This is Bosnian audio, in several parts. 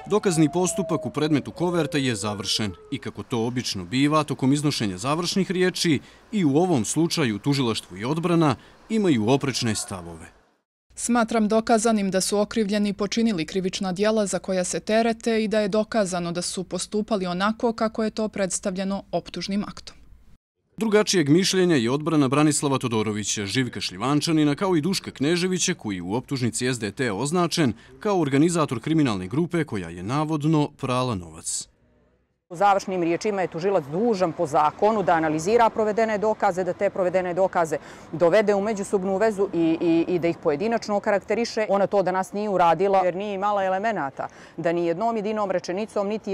Dokazni postupak u predmetu Koverta je završen i kako to obično biva tokom iznošenja završnih riječi i u ovom slučaju tužilaštvo i odbrana imaju oprečne stavove. Smatram dokazanim da su okrivljeni počinili krivična djela za koja se terete i da je dokazano da su postupali onako kako je to predstavljeno optužnim aktom. Drugačijeg mišljenja je odbrana Branislava Todorovića, Živka Šljivančanina kao i Duška Kneževića koji je u optužnici SDT označen kao organizator kriminalne grupe koja je navodno prala novac. U završnim riječima je tužilac dužan po zakonu da analizira provedene dokaze, da te provedene dokaze dovede u međusobnu vezu i da ih pojedinačno okarakteriše. Ona to danas nije uradila jer nije imala elemenata da ni jednom jedinom rečenicom niti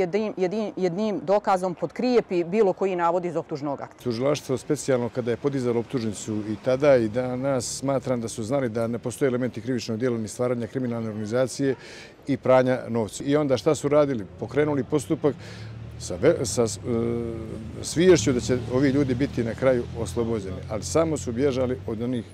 jednim dokazom potkrijepi bilo koji navod iz optužnog akta. Tužilaštvo specijalno kada je podizalo optužnicu i tada i danas smatram da su znali da ne postoje elementi krivičnog djela ni stvaranja kriminalne organizacije i pranja novca. I onda šta su radili? Pokrenuli postupak sa sviješću da će ovi ljudi biti na kraju oslobođeni, ali samo su bježali od onih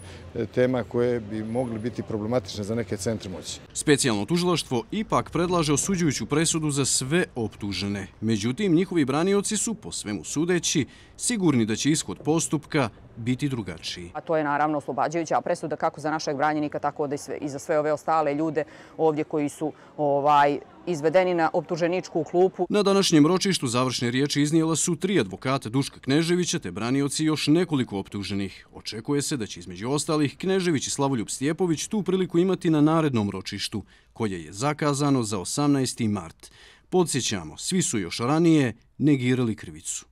tema koje bi mogli biti problematične za neke centre moći. Specijalno tužilaštvo ipak predlaže osuđujuću presudu za sve optužene. Međutim, njihovi branioci su, po svemu sudeći, sigurni da će ishod postupka biti drugačiji. A to je naravno oslobađajuća presuda kako za našeg branjenika, tako i za sve ove ostale ljude ovdje koji su izvedeni na optuženičku klupu. Na današnjem ročištu završne riječi iznijela su 3 advokata Duška Kneževića te branioci još nekoliko optuženih. Očekuje se da će između ostalih Knežević i Slavoljub Stjepović tu priliku imati na narednom ročištu, koje je zakazano za 18. mart. Podsjećamo, svi su još ranije negirali krivicu.